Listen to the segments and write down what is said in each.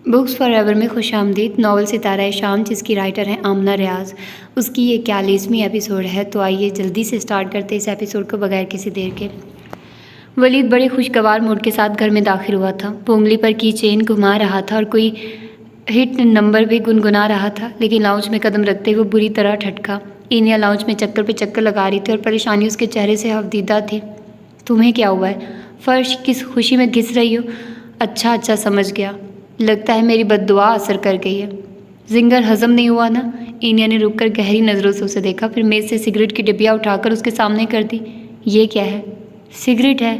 Books forever में खुशामदीद। Novel सितारा शाम जिसकी राइटर हैं आमना रियाज, उसकी ये 41वीं एपिसोड है। तो आइए जल्दी से स्टार्ट करते इस एपिसोड को बगैर किसी देर के। वलीद बड़े खुशगवार मूड के साथ घर में दाखिल हुआ था। वो उंगली पर की चेन घुमा रहा था और कोई हिट नंबर भी गुनगुना रहा था, लेकिन लाउंज में कदम रखते हुए बुरी तरह ठटका। इनिया लाउंज में चक्कर पे चक्कर लगा रही थी और परेशानी उसके चेहरे से हवदीदा थी। तुम्हें क्या हुआ है? फर्श किस खुशी में घिस रही हो? अच्छा समझ गया, लगता है मेरी बद्दुआ असर कर गई है। जिंगर हजम नहीं हुआ ना? इनिया ने रुककर गहरी नज़रों से उसे देखा, फिर मेज़ से सिगरेट की डिब्बिया उठाकर उसके सामने कर दी। ये क्या है? सिगरेट है।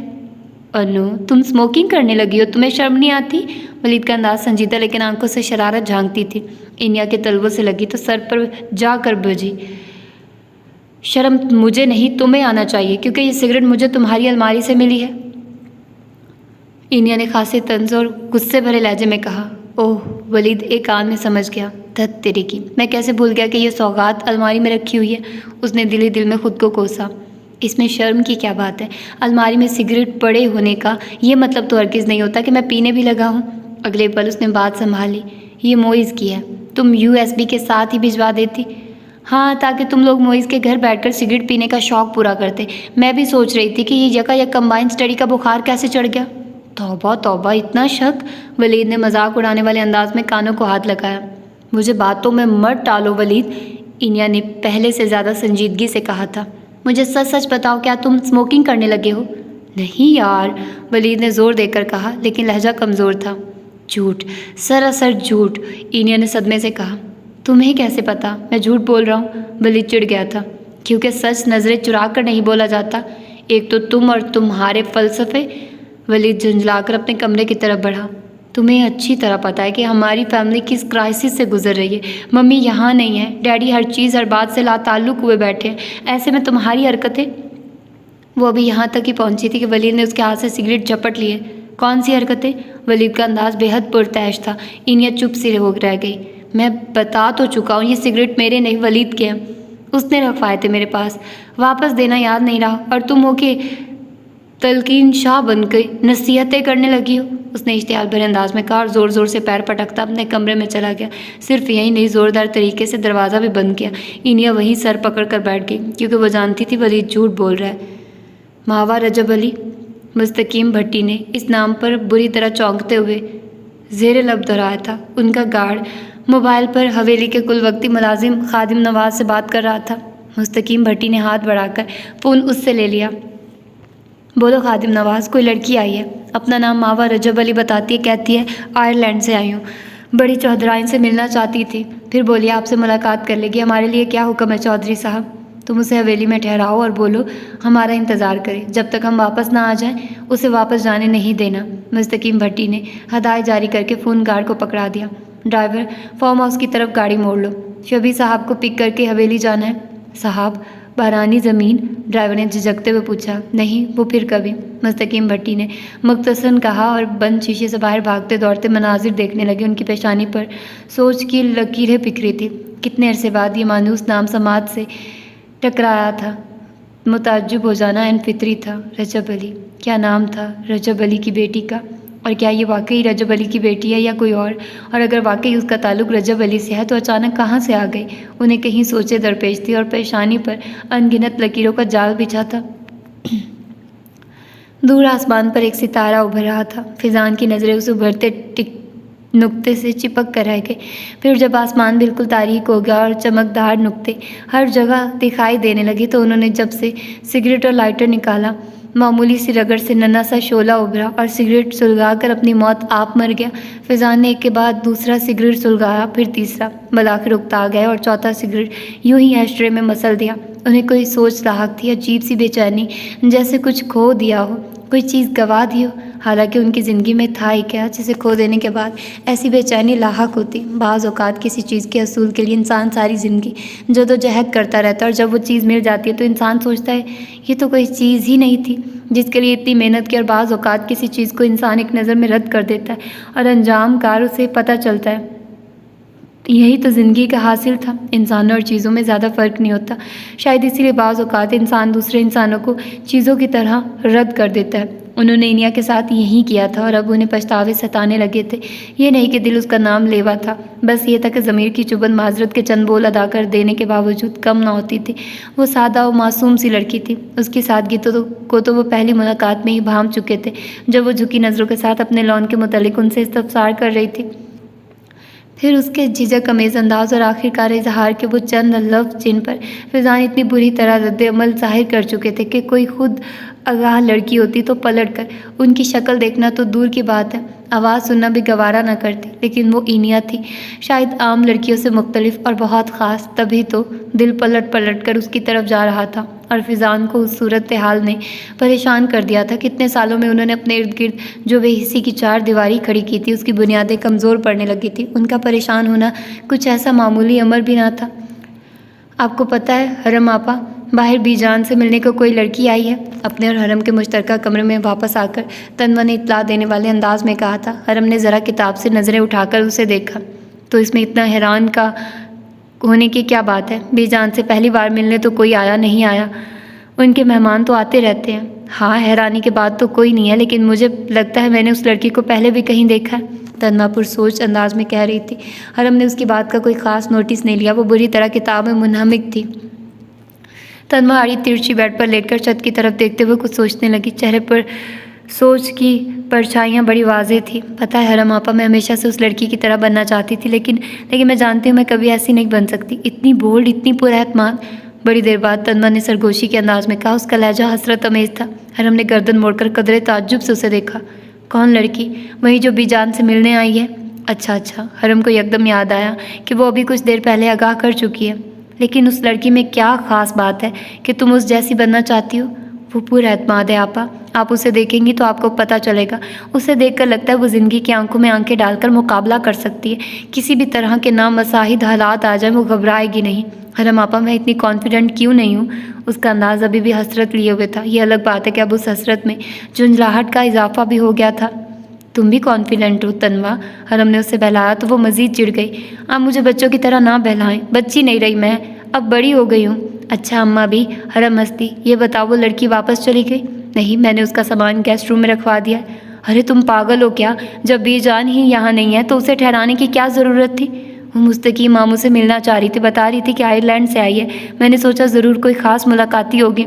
अनु, तुम स्मोकिंग करने लगी हो, तुम्हें शर्म नहीं आती? वलीद का अंदाज संजीदा लेकिन आंखों से शरारत झांकती थी। इनिया के तलवों से लगी तो सर पर जाकर बजी। शर्म मुझे नहीं, तुम्हें आना चाहिए, क्योंकि ये सिगरेट मुझे तुम्हारी अलमारी से मिली है। इनिया ने खासे तंज और गुस्से भरे लहजे में कहा। ओह, वलीद एक आन में समझ गया। धत तेरे की, मैं कैसे भूल गया कि यह सौगात अलमारी में रखी हुई है। उसने दिल ही दिल में खुद को कोसा। इसमें शर्म की क्या बात है? अलमारी में सिगरेट पड़े होने का ये मतलब तो हरगिज़ नहीं होता कि मैं पीने भी लगा हूँ। अगले पल उसने बात संभाली। ये मोइज़ की है, तुम USB के साथ ही भिजवा देती। हाँ, ताकि तुम लोग मोइज़ के घर बैठकर सिगरेट पीने का शौक़ पूरा करते। मैं भी सोच रही थी कि ये यका कंबाइंड स्टडी का बुखार कैसे चढ़ गया। तौबा तौबा, इतना शक? वलीद ने मजाक उड़ाने वाले अंदाज में कानों को हाथ लगाया। मुझे बातों में मत टालो वलीद, इनिया ने पहले से ज़्यादा संजीदगी से कहा था। मुझे सच सच बताओ, क्या तुम स्मोकिंग करने लगे हो? नहीं यार, वलीद ने ज़ोर देकर कहा, लेकिन लहजा कमज़ोर था। झूठ, सरासर झूठ, इनिया ने सदमे से कहा। तुम्हें कैसे पता मैं झूठ बोल रहा हूँ? वलीद चिढ़ गया था। क्योंकि सच नज़रें चुरा कर नहीं बोला जाता। एक तो तुम और तुम्हारे फ़लसफ़े। वलीद झुंझलाकर अपने कमरे की तरफ बढ़ा। तुम्हें अच्छी तरह पता है कि हमारी फैमिली किस क्राइसिस से गुजर रही है। मम्मी यहाँ नहीं है, डैडी हर चीज़ हर बात से लाताल्लुक़ हुए बैठे हैं। ऐसे में तुम्हारी हरकतें। वो अभी यहाँ तक ही पहुँची थी कि वलीद ने उसके हाथ से सिगरेट झपट लिए। कौन सी हरकतें? वलीद का अंदाज बेहद पुरतैश था। इनिया चुप सी हो रह गई। मैं बता तो चुका हूँ, ये सिगरेट मेरे नहीं वलीद के हैं। उसने रखवाए थे मेरे पास, वापस देना याद नहीं रहा, और तुम हो के तलकीन शाह बन गई नसीहतें करने लगी हो। उसने इश्तियाल भरे अंदाज में कहा और ज़ोर ज़ोर से पैर पटकता अपने कमरे में चला गया। सिर्फ यही नहीं, ज़ोरदार तरीके से दरवाज़ा भी बंद किया। इनिया वहीं सर पकड़ कर बैठ गई, क्योंकि वो जानती थी वलीद झूठ बोल रहा है। मावा रजब अली, मुस्तकीम भट्टी ने इस नाम पर बुरी तरह चौंकते हुए ज़ेरे लब दोहराया था। उनका गार्ड मोबाइल पर हवेली के कुल वक्ती मुलाजिम खादिम नवाज से बात कर रहा था। मुस्तकीम भट्टी ने हाथ बढ़ाकर फ़ोन उससे ले लिया। बोलो खादिम नवाज़, कोई लड़की आई है, अपना नाम मावा रजब अली बताती है, कहती है आयरलैंड से आई हूँ, बड़ी चौधराइन से मिलना चाहती थी, फिर बोलिए आपसे मुलाकात कर लेगी। हमारे लिए क्या हुक्म है चौधरी साहब? तुम उसे हवेली में ठहराओ और बोलो हमारा इंतज़ार करे, जब तक हम वापस ना आ जाएं उसे वापस जाने नहीं देना। मुस्तकीम भट्टी ने हदायत जारी करके फ़ोन गार्ड को पकड़ा दिया। ड्राइवर, फार्म हाउस की तरफ गाड़ी मोड़ लो, शबी साहब को पिक करके हवेली जाना है। साहब, बारानी ज़मीन? ड्राइवर ने झिझकते हुए पूछा। नहीं, वो फिर कभी, मुस्तकीम भट्टी ने मुख्तसन कहा और बंद शीशे से बाहर भागते दौड़ते मनाजिर देखने लगे। उनकी पेशानी पर सोच की लकीरें बिखरी थी। कितने अरसे बाद ये मानूस नाम समाज से टकराया था। मुताज्जुब हो जाना एन फितरी था। रजब अली, क्या नाम था रजब अली की बेटी का? और क्या ये वाकई रजब अली की बेटी है या कोई और अगर वाकई उसका ताल्लुक़ रजब अली से है तो अचानक कहाँ से आ गई? उन्हें कहीं सोचे दरपेश थी और पेशानी पर अनगिनत लकीरों का जाल बिछा था। दूर आसमान पर एक सितारा उभर रहा था। फिजान की नज़रें उस उभरते नुक्ते से चिपक कर रह गए। फिर जब आसमान बिल्कुल तारीक हो गया और चमकदार नुक्ते हर जगह दिखाई देने लगे तो उन्होंने जब से सिगरेट और लाइटर निकाला, मामूली सी रगड़ से नन्हा सा शोला उभरा और सिगरेट सुलगाकर अपनी मौत आप मर गया। फिजान ने एक के बाद दूसरा सिगरेट सुलगाया, फिर तीसरा, बलाखिर उकता गया और चौथा सिगरेट यूं ही एस्ट्रे में मसल दिया। उन्हें कोई सोच लाहक थी, अजीब सी बेचैनी, जैसे कुछ खो दिया हो, कोई चीज़ गवा दी हो। हालांकि उनकी ज़िंदगी में था ही क्या जिसे खो देने के बाद ऐसी बेचैनी लाहक होती। बाज़ औक़ात किसी चीज़ के असूल के लिए इंसान सारी ज़िंदगी जद्दोजहद करता रहता है और जब वो चीज़ मिल जाती है तो इंसान सोचता है ये तो कोई चीज़ ही नहीं थी जिसके लिए इतनी मेहनत की। और बाज़ औक़ात किसी चीज़ को इंसान एक नज़र में रद्द कर देता है और अंजाम कार उसे पता चलता है यही तो ज़िंदगी का हासिल था। इंसानों और चीज़ों में ज़्यादा फ़र्क नहीं होता। शायद इसीलिए बाज़ औक़ात इंसान दूसरे इंसानों को चीज़ों की तरह रद्द कर देता है। उन्होंने इनिया के साथ यही किया था और अब उन्हें पछतावे सताने लगे थे। ये नहीं कि दिल उसका नाम लेवा था, बस ये था कि ज़मीर की चुभन माजरत के चंद बोल अदा कर देने के बावजूद कम ना होती थी। वो सादा और मासूम सी लड़की थी। उसकी सादगी को तो वो पहली मुलाकात में ही भांप चुके थे, जब वो झुकी नज़रों के साथ अपने लॉन के मुतालिक उनसे इस्तफसार कर रही थी। फिर उसके झिझक अमेज़ अंदाज और आखिरकार इजहार के वो चंद लफ्ज़ जिन पर फिज़ान इतनी बुरी तरह रद्द-ए-अमल ज़ाहिर कर चुके थे कि कोई खुद आगाह लड़की होती तो पलट कर उनकी शक्ल देखना तो दूर की बात है, आवाज़ सुनना भी गवारा न करती। लेकिन वो इनिया थी, शायद आम लड़कियों से मुख्तलिफ और बहुत ख़ास, तभी तो दिल पलट पलट कर उसकी तरफ जा रहा था। और फिज़ान को उस सूरत हाल ने परेशान कर दिया था। कितने सालों में उन्होंने अपने इर्द गिर्द जो बेहिस्सी की चार दीवारी खड़ी की थी, उसकी बुनियादें कमज़ोर पड़ने लगी थी। उनका परेशान होना कुछ ऐसा मामूली अमर भी ना था। आपको पता है हरम आपा, बाहर बीजान से मिलने को कोई लड़की आई है। अपने और हरम के मुश्तरका कमरे में वापस आकर तन्वा ने इत्तला देने वाले अंदाज में कहा था। हरम ने ज़रा किताब से नज़रें उठाकर उसे देखा। तो इसमें इतना हैरान का होने की क्या बात है? बीजान से पहली बार मिलने तो कोई आया नहीं आया, उनके मेहमान तो आते रहते हैं। हाँ, हैरानी की बात तो कोई नहीं है, लेकिन मुझे लगता है मैंने उस लड़की को पहले भी कहीं देखा है, तन्वा पुरसोच अंदाज में कह रही थी। हरम ने उसकी बात का कोई ख़ास नोटिस नहीं लिया। वो बुरी तरह किताब में मुनहमिक थी। तन्वा आड़ी तिरछी बेड पर लेटकर छत की तरफ देखते हुए कुछ सोचने लगी। चेहरे पर सोच की परछाइयाँ बड़ी वाज़ेह थी। पता है हरम आपा, मैं हमेशा से उस लड़की की तरह बनना चाहती थी, लेकिन मैं जानती हूँ मैं कभी ऐसी नहीं बन सकती। इतनी बोल्ड, इतनी पुरएतमाद। बड़ी देर बाद तन्वा ने सरगोशी के अंदाज में कहा। उसका लहजा हसरत अमेज़ था। हरम ने गर्दन मोड़कर कदरे ताज्जुब से उसे देखा। कौन लड़की? वही जो बीजान से मिलने आई है। अच्छा। हरम को एकदम याद आया कि वो अभी कुछ देर पहले आगाह कर चुकी है। लेकिन उस लड़की में क्या ख़ास बात है कि तुम उस जैसी बनना चाहती हो? वो पुरएतमाद है आपा, आप उसे देखेंगी तो आपको पता चलेगा। उसे देखकर लगता है वो ज़िंदगी की आंखों में आंखें डालकर मुकाबला कर सकती है। किसी भी तरह के नामसाहिद हालात आ जाए वो घबराएगी नहीं। हरम आपा, मैं इतनी कॉन्फिडेंट क्यों नहीं हूँ? उसका अंदाज़ अभी भी हसरत लिए हुए था। ये अलग बात है कि अब उस हसरत में झुंझलाहट का इजाफा भी हो गया था। तुम भी कॉन्फिडेंट हो तन्वा? हरम ने उससे बहलाया तो वो मज़ीद चिढ़ गई। आप मुझे बच्चों की तरह ना बहलाएं, बच्ची नहीं रही मैं, अब बड़ी हो गई हूँ। अच्छा अम्मा भी? हरम हंसती। ये बताओ वो लड़की वापस चली गई? नहीं, मैंने उसका सामान गेस्ट रूम में रखवा दिया है। अरे तुम पागल हो क्या? जब बीजान ही यहाँ नहीं है तो उसे ठहराने की क्या ज़रूरत थी? वो मुस्तकीम मामू से मिलना चाह रही थी, बता रही थी कि आयरलैंड से आई है। मैंने सोचा ज़रूर कोई ख़ास मुलाकाती होगी,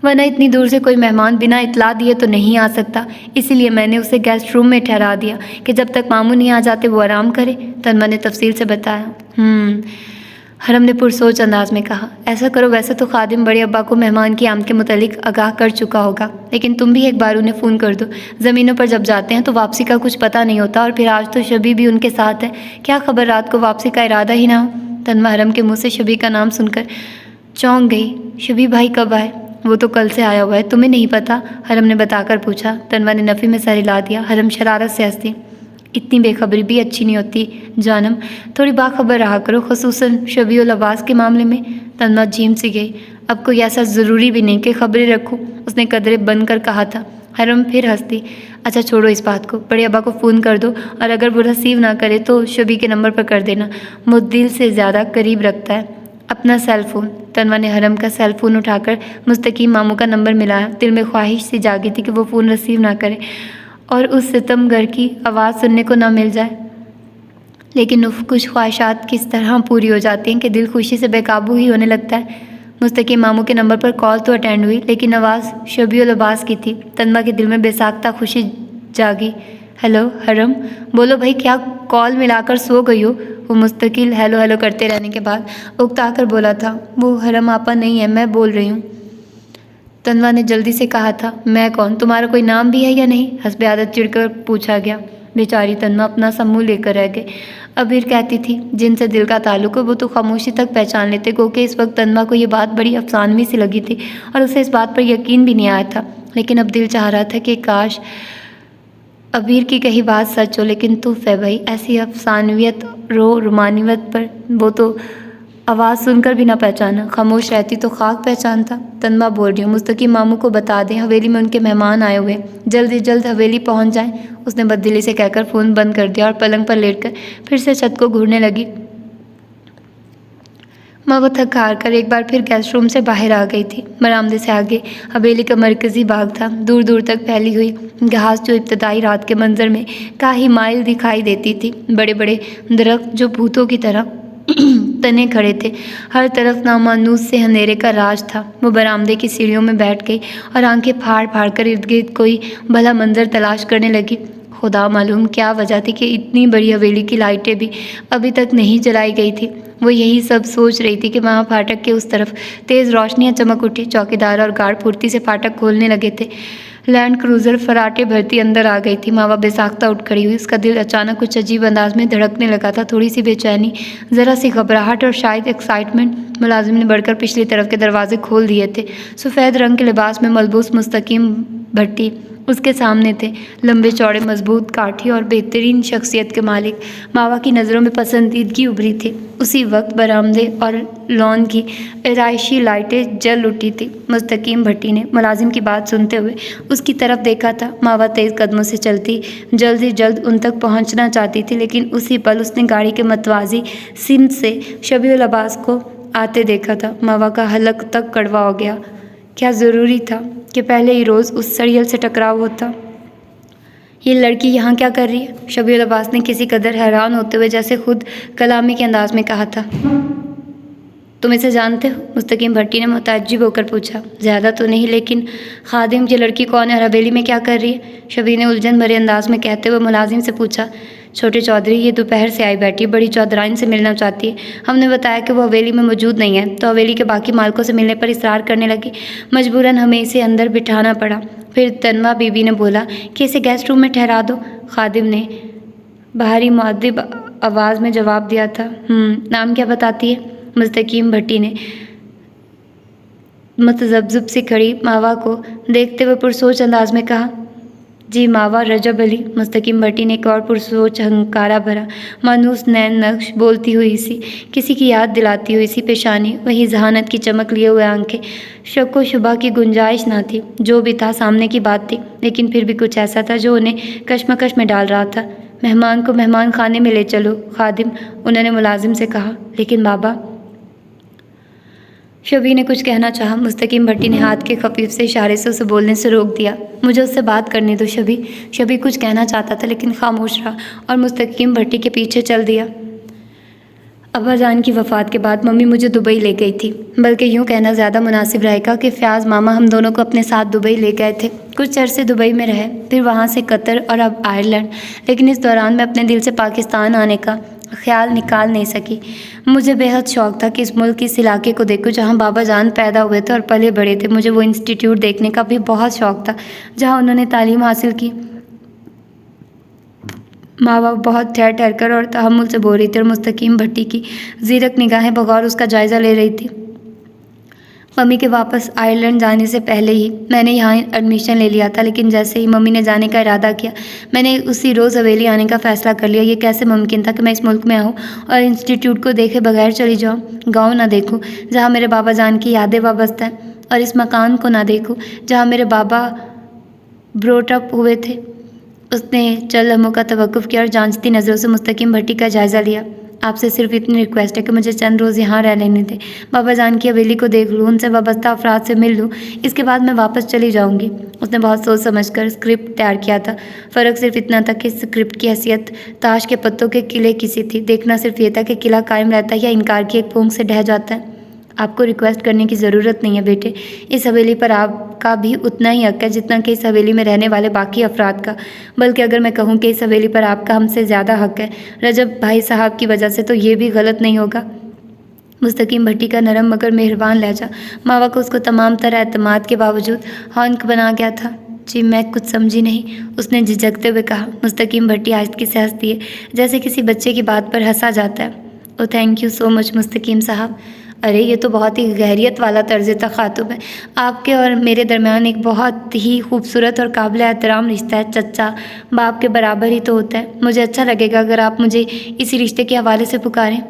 वरना इतनी दूर से कोई मेहमान बिना इतला दिए तो नहीं आ सकता। इसीलिए मैंने उसे गेस्ट रूम में ठहरा दिया कि जब तक मामू नहीं आ जाते वो आराम करे। तन्वा ने तफसील से बताया। हरम ने पुरसोच अंदाज में कहा। ऐसा करो, वैसे तो खादिम बड़े अब्बा को मेहमान की आमद के मुतालिक आगाह कर चुका होगा, लेकिन तुम भी एक बार उन्हें फ़ोन कर दो। ज़मीनों पर जब जाते हैं तो वापसी का कुछ पता नहीं होता, और फिर आज तो शबी भी उनके साथ है। क्या खबर रात को वापसी का इरादा ही ना हो? तन्वा हरम के मुँह से शबी का नाम सुनकर चौंक गई। शबी भाई कब आए? वो तो कल से आया हुआ है, तुम्हें नहीं पता? हरम ने बताकर पूछा। तन्वा ने नफ़ी में सर हिला दिया। हरम शरारत से हंसती। इतनी बेखबरी भी अच्छी नहीं होती जानम, थोड़ी बाखबर रहा करो, ख़ुसूसन शबी और अब्बास के मामले में। तन्वा झीम सी गई। अब कोई ऐसा ज़रूरी भी नहीं कि खबरें रखूँ, उसने कदरें बंद कर कहा था। हरम फिर हंसती। अच्छा छोड़ो इस बात को, बड़े अब्बा को फ़ोन कर दो, और अगर वो रिसीव ना करे तो शबी के नंबर पर कर देना। वो दिल से ज़्यादा करीब रखता है अपना सेल फ़ोन। तन्वा ने हरम का सेल फ़ोन उठाकर मुस्तकीम मामू का नंबर मिलाया। दिल में ख्वाहिश सी जागी थी कि वो फ़ोन रिसीव ना करे और उस सितमगर की आवाज़ सुनने को ना मिल जाए, लेकिन कुछ ख्वाहिशात किस तरह पूरी हो जाती हैं कि दिल खुशी से बेकाबू ही होने लगता है। मुस्तकीम मामू के नंबर पर कॉल तो अटेंड हुई, लेकिन आवाज़ शबी और अब्बास की थी। तन्वा के दिल में बेसाख्ता खुशी जागी। हेलो हरम, बोलो भाई, क्या कॉल मिलाकर सो गई हो? वो मुस्तकिल हेलो हेलो करते रहने के बाद उकता कर बोला था। वो हरम आपा नहीं है, मैं बोल रही हूँ। तन्वा ने जल्दी से कहा था। मैं कौन? तुम्हारा कोई नाम भी है या नहीं? हस्बे आदत चिढ़कर पूछा गया। बेचारी तन्वा अपना सा मुँह लेकर रह गई। अबीर कहती थी जिनसे दिल का ताल्लुक है वो तो खामोशी तक पहचान लेते, क्योंकि इस वक्त तन्वा को ये बात बड़ी अफसानवी सी लगी थी और उसे इस बात पर यकीन भी नहीं आया था। लेकिन अब दिल चाह रहा था कि काश अबीर की कही बात सच हो, लेकिन तुफ है भाई, ऐसी अफसानवियत रोमानियत पर वो तो आवाज़ सुनकर भी ना पहचाना। खामोश रहती तो खाक पहचानता। तन्वा बोल रही हूँ, मुस्तकीम मामू को बता दें हवेली में उनके मेहमान आए हुए, जल्द से जल्द हवेली पहुँच जाएं। उसने बददिली से कहकर फ़ोन बंद कर दिया और पलंग पर लेटकर फिर से छत को घूरने लगी। मावा थक हार कर एक बार फिर गेस्ट रूम से बाहर आ गई थी। बरामदे से आगे हवेली का मरकजी बाग था। दूर दूर तक फैली हुई घास जो इब्तदाई रात के मंजर में काई माइल दिखाई देती थी। बड़े बड़े दरख्त जो भूतों की तरह तने खड़े थे। हर तरफ नामानूस से अंधेरे का राज था। वो बरामदे की सीढ़ियों में बैठ गई और आंखें फाड़ फाड़ कर इर्द गिर्द कोई भला मंजर तलाश करने लगी। खुदा मालूम क्या वजह थी कि इतनी बड़ी हवेली की लाइटें भी अभी तक नहीं जलाई गई थी। वो यही सब सोच रही थी कि वहाँ फाटक के उस तरफ तेज़ रोशनियाँ चमक उठी। चौकीदार और गार्ड फुर्ती से फाटक खोलने लगे थे। लैंड क्रूज़र फराटे भरती अंदर आ गई थी। मावा बेसाख्ता उठ खड़ी हुई। उसका दिल अचानक कुछ अजीब अंदाज में धड़कने लगा था। थोड़ी सी बेचैनी, ज़रा सी घबराहट और शायद एक्साइटमेंट। मुलाजिम ने बढ़कर पिछली तरफ के दरवाजे खोल दिए थे। सफ़ेद रंग के लिबास में मलबूस मुस्तकीम भट्टी उसके सामने थे। लंबे चौड़े, मजबूत, काठी और बेहतरीन शख्सियत के मालिक। मावा की नज़रों में पसंदीदगी उभरी थी। उसी वक्त बरामदे और लॉन की आराइशी लाइटें जल उठी थी। मुस्तकीम भट्टी ने मुलाजिम की बात सुनते हुए उसकी तरफ देखा था। मावा तेज़ कदमों से चलती जल्द ही जल्द उन तक पहुंचना चाहती थी, लेकिन उसी पल उसने गाड़ी के मतवाजी सिमत से शबीउल अब्बास को आते देखा था। मावा का हलक तक कड़वा हो गया। क्या ज़रूरी था कि पहले ही रोज़ उस सड़ियल से टकराव होता? ये लड़की यहाँ क्या कर रही है? शबीउल अब्बास ने किसी कदर हैरान होते हुए जैसे खुद कलामी के अंदाज में कहा था। तुम इसे जानते हो? मुस्तकीम भट्टी ने मुताज्जिब होकर पूछा। ज़्यादा तो नहीं, लेकिन खादिम की लड़की कौन है और हवेली में क्या कर रही है? शबीर ने उलझन भरे अंदाज में कहते हुए मुलाजिम से पूछा। छोटे चौधरी, ये दोपहर से आई बैठी बड़ी चौधराइन से मिलना चाहती है। हमने बताया कि वो हवेली में मौजूद नहीं है, तो हवेली के बाकी मालिकों से मिलने पर इसरार करने लगी। मजबूरन हमें इसे अंदर बिठाना पड़ा। फिर तनवा बीबी ने बोला कि इसे गेस्ट रूम में ठहरा दो। खादिम ने बाहरी मुअद्दिब आवाज़ में जवाब दिया था। नाम क्या बताती है? मुस्तकीम भट्टी ने मुतज़ब्ज़िब से खड़ी मावा को देखते हुए पुरसोच अंदाज में कहा। जी मावा, रजब अली। मुस्तकीम भट्टी ने एक और पुरसोच हंकारा भरा मानूस नैन नक्श, बोलती हुई सी, किसी की याद दिलाती हुई सी पेशानी, वही जहानत की चमक लिए हुए आंखें। शक व शुबा की गुंजाइश ना थी। जो भी था सामने की बात थी, लेकिन फिर भी कुछ ऐसा था जो उन्हें कश्मकश में डाल रहा था। मेहमान को मेहमान खाने में ले चलो खादिम, उन्होंने मुलाजिम से कहा। लेकिन बाबा, शबी ने कुछ कहना चाहा। मुस्तकीम भट्टी ने हाथ के खफीफ से इशारे से उसे बोलने से रोक दिया। मुझे उससे बात करने दो शबी। शबी कुछ कहना चाहता था, लेकिन खामोश रहा और मुस्तकीम भट्टी के पीछे चल दिया। अब्बा जान की वफ़ात के बाद मम्मी मुझे दुबई ले गई थी, बल्कि यूँ कहना ज़्यादा मुनासिब रहेगा कि फ़याज़ मामा हम दोनों को अपने साथ दुबई ले गए थे। कुछ अरसे दुबई में रहे, फिर वहाँ से कतर और अब आयरलैंड। लेकिन इस दौरान मैं अपने दिल से पाकिस्तान आने का ख्याल निकाल नहीं सकी। मुझे बेहद शौक़ था कि इस मुल्क की इस इलाके को देखूं जहाँ बाबा जान पैदा हुए थे और पले बड़े थे। मुझे वो इंस्टीट्यूट देखने का भी बहुत शौक़ था जहाँ उन्होंने तालीम हासिल की। माँ बाप बहुत ठहर ठहर कर और तहम्मुल से बोल रही थी और मुस्तकीम भट्टी की ज़ीरक निगाहें बगौर उसका जायज़ा ले रही थी। मम्मी के वापस आयरलैंड जाने से पहले ही मैंने यहाँ एडमिशन ले लिया था, लेकिन जैसे ही मम्मी ने जाने का इरादा किया, मैंने उसी रोज़ हवेली आने का फ़ैसला कर लिया। ये कैसे मुमकिन था कि मैं इस मुल्क में आऊँ और इंस्टीट्यूट को देखे बगैर चली जाऊँ, गाँव ना देखूँ जहाँ मेरे बाबा जान की यादें वाबस्ता हैं, और इस मकान को ना देखूँ जहाँ मेरे बाबा ब्रोटअप हुए थे। उसने चल लम्हों का तवक्कुफ़ किया और जांचती नज़रों से मुस्तकीम भट्टी का जायज़ा लिया। आपसे सिर्फ इतनी रिक्वेस्ट है कि मुझे चंद रोज़ यहाँ रह लेने दें, बाबा जान की हवेली को देख लूँ, उनसे वाबस्ता अफराद से मिल लूँ, इसके बाद मैं वापस चली जाऊँगी। उसने बहुत सोच समझ कर स्क्रिप्ट तैयार किया था। फ़र्क सिर्फ इतना था कि स्क्रिप्ट की हैसियत ताश के पत्तों के किले की सी थी। देखना सिर्फ ये था कि किला कायम रहता है या इनकार की एक फूंक से ढह जाता है। आपको रिक्वेस्ट करने की ज़रूरत नहीं है बेटे, इस हवेली पर आपका भी उतना ही हक है जितना कि इस हवेली में रहने वाले बाकी अफराद का, बल्कि अगर मैं कहूँ कि इस हवेली पर आपका हमसे ज़्यादा हक है रजब भाई साहब की वजह से, तो ये भी गलत नहीं होगा। मुस्तकीम भट्टी का नरम मगर मेहरबान लहजा मावा को उसको तमाम तरह एतमाद के बावजूद हौंक बना गया था। जी मैं कुछ समझी नहीं, उसने झिझकते हुए कहा। मुस्तकीम भट्टी आहिस्ती से हंसती है जैसे किसी बच्चे की बात पर हंसा जाता है। ओ थैंक यू सो मच मुस्तकीम साहब। अरे ये तो बहुत ही गहरियत वाला तर्ज़ तख़ातुब है। आपके और मेरे दरमियान एक बहुत ही खूबसूरत और काबिल एहतराम रिश्ता है। चचा बाप के बराबर ही तो होता है। मुझे अच्छा लगेगा अगर आप मुझे इसी रिश्ते के हवाले से पुकारें।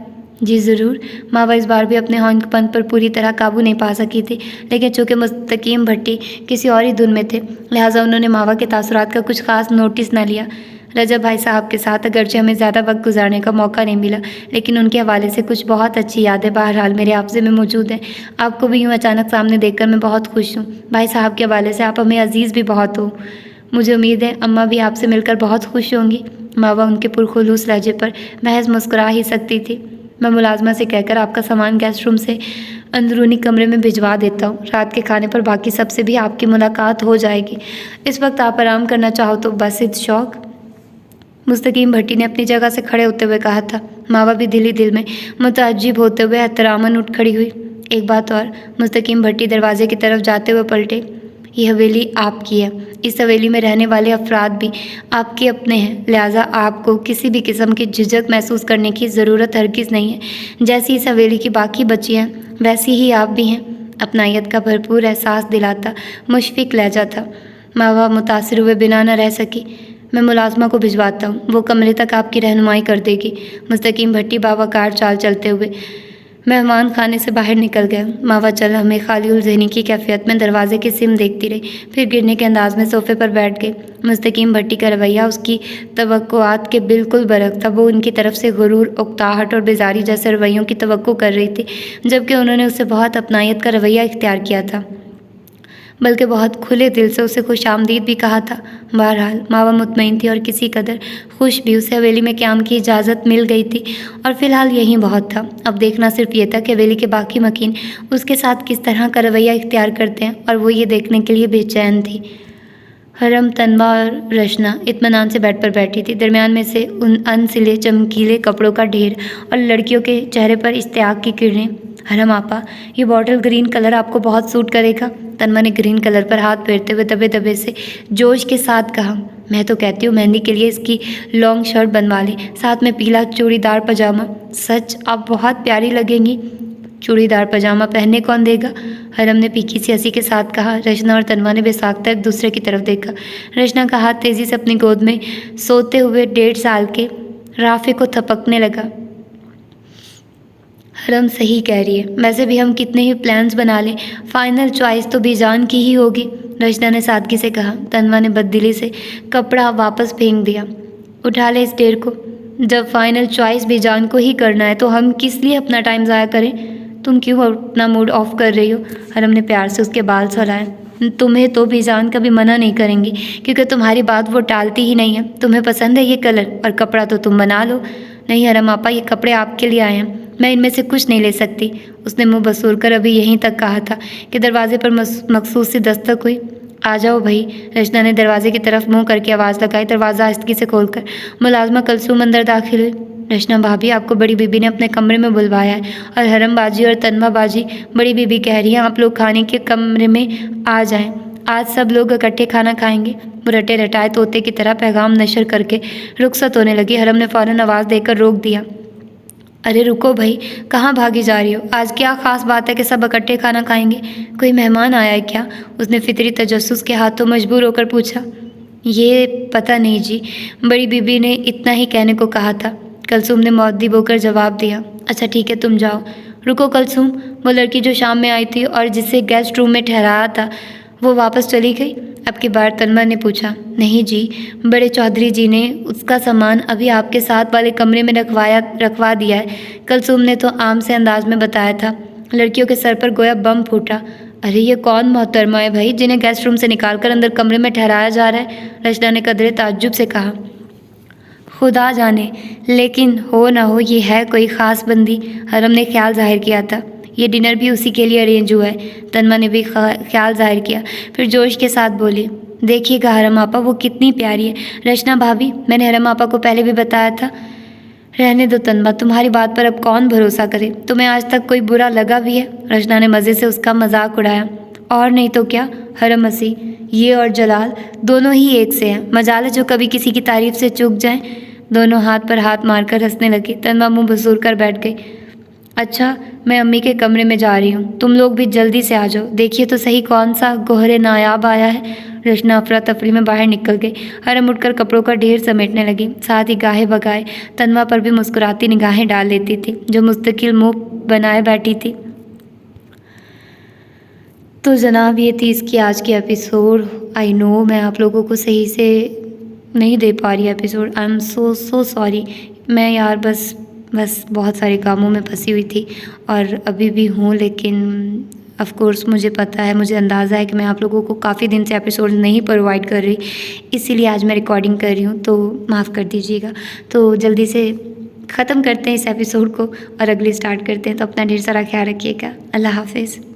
जी ज़रूर। मावा इस बार भी अपने हौंकपन पर पूरी तरह काबू नहीं पा सकी थी, लेकिन चूँकि मुस्तकीम भट्टी किसी और ही धुन में थे, लिहाजा उन्होंने मावा के तासुरात का कुछ ख़ास नोटिस न लिया। रजब भाई साहब के साथ अगरचे हमें ज़्यादा वक्त गुजारने का मौका नहीं मिला, लेकिन उनके हवाले से कुछ बहुत अच्छी यादें बहरहाल मेरे हाफ़िज़े में मौजूद हैं। आपको भी यूँ अचानक सामने देखकर मैं बहुत खुश हूँ। भाई साहब के हवाले से आप हमें अजीज़ भी बहुत हो। मुझे उम्मीद है अम्मा भी आपसे मिलकर बहुत खुश होंगी। मावा उनके पुरखुलूस लहजे पर महज मुस्कुरा ही सकती थी। मैं मुलाजमा से कहकर आपका सामान गेस्ट रूम से अंदरूनी कमरे में भिजवा देता हूँ। रात के खाने पर बाकी सबसे भी आपकी मुलाकात हो जाएगी। इस वक्त आप आराम करना चाहो तो बस इस शौक। मुस्तकीम भट्टी ने अपनी जगह से खड़े होते हुए कहा था। मावा भी दिल ही दिल में मुतअज्जिब होते हुए एहतरामन उठ खड़ी हुई। एक बात और, मुस्तकीम भट्टी दरवाजे की तरफ जाते हुए पलटे। ये हवेली आपकी है। इस हवेली में रहने वाले अफराद भी आपके अपने हैं, लिहाजा आपको किसी भी किस्म की झिझक महसूस करने की ज़रूरत हरगिज़ नहीं है। जैसी इस हवेली की बाकी बच्चियाँ वैसी ही आप भी हैं। अपनायत का भरपूर एहसास दिलाता मुशफिक लहजा था। मावा मुतासिर हुए बिना न रह सकी। मैं मुलाजमा को भिजवाता हूँ, वो कमरे तक आपकी रहनुमाई कर देगी। मुस्तकीम भट्टी बावकार चाल चलते हुए मेहमान खाने से बाहर निकल गए। मावा चल हमें खाली उल ज़हनी की कैफियत में दरवाजे की सिम देखती रही, फिर गिरने के अंदाज में सोफ़े पर बैठ गई। मुस्तकीम भट्टी का रवैया उसकी तवक्कुआत के बिल्कुल बरक था। वो उनकी तरफ से गुरूर, उकताहट और बेजारी जैसे रवैयों की तवक्को कर रही थी, जबकि उन्होंने उससे बहुत अपनायत का रवैया इख्तियार किया था, बल्कि बहुत खुले दिल से उसे खुशामदीद भी कहा था। बहरहाल मावा मुतमईन थी और किसी कदर खुश भी। उसे हवेली में क़याम की इजाज़त मिल गई थी और फ़िलहाल यही बहुत था। अब देखना सिर्फ ये था कि हवेली के बाकी मकीन उसके साथ किस तरह का रवैया इख्तियार करते हैं, और वो ये देखने के लिए बेचैन थी। हरम, तन्वा और रशना इत्मीनान से बेड पर बैठी थी। दरमियान में से उन अनसिले चमकीले कपड़ों का ढेर और लड़कियों के चेहरे पर इश्तियाक की किरणें। हरम आपा, ये बॉटल ग्रीन कलर आपको बहुत सूट करेगा। तन्वा ने ग्रीन कलर पर हाथ फेरते हुए दबे दबे से जोश के साथ कहा। मैं तो कहती हूँ मेहंदी के लिए इसकी लॉन्ग शर्ट बनवा लें, साथ में पीला चूड़ीदार पजामा। सच आप बहुत प्यारी लगेंगी। चूड़ीदार पजामा पहनने कौन देगा? हरम ने फीकी सी हंसी के साथ कहा। रचना और तन्वा ने बेसाख्ता एक दूसरे की तरफ देखा। रचना का हाथ तेज़ी से अपनी गोद में सोते हुए 1.5 साल के राफे को थपकने लगा। हरम सही कह रही है, वैसे भी हम कितने ही प्लान्स बना लें, फाइनल चॉइस तो बीजान की ही होगी, रचना ने सादगी से कहा। तन्वा ने बददिली से कपड़ा वापस फेंक दिया। उठा ले इस ढेर को। जब फाइनल चॉइस बीजान को ही करना है तो हम किस लिए अपना टाइम ज़ाया करें? तुम क्यों अपना मूड ऑफ कर रही हो? हरम ने प्यार से उसके बाल सहलाए। तुम्हें तो बीजान कभी मना नहीं करेंगी, क्योंकि तुम्हारी बात वो टालती ही नहीं है। तुम्हें पसंद है ये कलर, और कपड़ा तो तुम बना लो। नहीं हरम आपा, ये कपड़े आपके लिए आए हैं, मैं इनमें से कुछ नहीं ले सकती। उसने मुंह बसूर कर अभी यहीं तक कहा था कि दरवाजे पर मखसूस सी दस्तक हुई। आ जाओ भाई। रचना ने दरवाजे की तरफ मुंह करके आवाज़ लगाई। दरवाज़ा आहिस्ती से खोलकर मुलाजमा कलसूम अंदर दाखिल हुई। रचना भाभी, आपको बड़ी बीबी ने अपने कमरे में बुलवाया है, और हरम बाजी और तन्वा बाजी बड़ी बीबी कह रही हैं आप लोग खाने के कमरे में आ जाएं। आज सब लोग इकट्ठे खाना खाएंगे। वो रटे रटाए तोते की तरह पैगाम नशर करके रुखसत होने लगी। हरम ने फ़ौरन आवाज़ देकर रोक दिया। अरे रुको भाई, कहाँ भागी जा रही हो? आज क्या ख़ास बात है कि सब इकट्ठे खाना खाएंगे? कोई मेहमान आया है क्या? उसने फितरी तजस्सुस के हाथों मजबूर होकर पूछा। ये पता नहीं जी, बड़ी बीबी ने इतना ही कहने को कहा था। कलसूम ने मुअद्दिब होकर जवाब दिया। अच्छा ठीक है, तुम जाओ। रुको कलसूम, वो लड़की जो शाम में आई थी और जिसे गेस्ट रूम में ठहराया था, वो वापस चली गई? अब की बार तन्वा ने पूछा। नहीं जी, बड़े चौधरी जी ने उसका सामान अभी आपके साथ वाले कमरे में रखवा दिया है। कलसूम ने तो आम से अंदाज में बताया था। लड़कियों के सर पर गोया बम फूटा। अरे ये कौन मोहतरमा है भाई, जिन्हें गेस्ट रूम से निकालकर अंदर कमरे में ठहराया जा रहा है? रचना ने कदरे ताज्जुब से कहा। खुदा जाने, लेकिन हो ना हो ये है कोई ख़ास बंदी। हरम ने ख्याल जाहिर किया था। ये डिनर भी उसी के लिए अरेंज हुआ है। तन्वा ने भी ख्याल जाहिर किया, फिर जोश के साथ बोली। देखिएगा हरम आपा, वो कितनी प्यारी है। रचना भाभी, मैंने हरम आपा को पहले भी बताया था। रहने दो तन्वा, तुम्हारी बात पर अब कौन भरोसा करे? तुम्हें आज तक कोई बुरा लगा भी है? रचना ने मज़े से उसका मजाक उड़ाया। और नहीं तो क्या, हरम हंसी। ये और जलाल दोनों ही एक से हैं। मजाल है जो कभी किसी की तारीफ से चूक जाएं। दोनों हाथ पर हाथ मारकर हंसने लगे। तन्वा मुंह बसूर कर बैठ गई। अच्छा, मैं अम्मी के कमरे में जा रही हूँ, तुम लोग भी जल्दी से आ जाओ। देखिए तो सही कौन सा गोहरे नायाब आया है। रचना अफरा तफरी में बाहर निकल गई। हरम उठकर कपड़ों का ढेर समेटने लगी, साथ ही गाहे बगाए तन्वा पर भी मुस्कुराती निगाहें डाल लेती थी, जो मुस्तकिल मुँह बनाए बैठी थी। तो जनाब, ये थी इसकी आज की एपिसोड। आई नो मैं आप लोगों को सही से नहीं दे पा रही episode. I am so sorry. मैं यार बस बहुत सारे कामों में फंसी हुई थी और अभी भी हूँ, लेकिन ऑफ़ कोर्स मुझे पता है, मुझे अंदाज़ा है कि मैं आप लोगों को काफ़ी दिन से एपिसोड नहीं प्रोवाइड कर रही, इसीलिए आज मैं रिकॉर्डिंग कर रही हूँ, तो माफ़ कर दीजिएगा। तो जल्दी से ख़त्म करते हैं इस एपिसोड को और अगली स्टार्ट करते हैं। तो अपना ढेर सारा ख्याल रखिएगा। अल्लाह हाफ़िज़।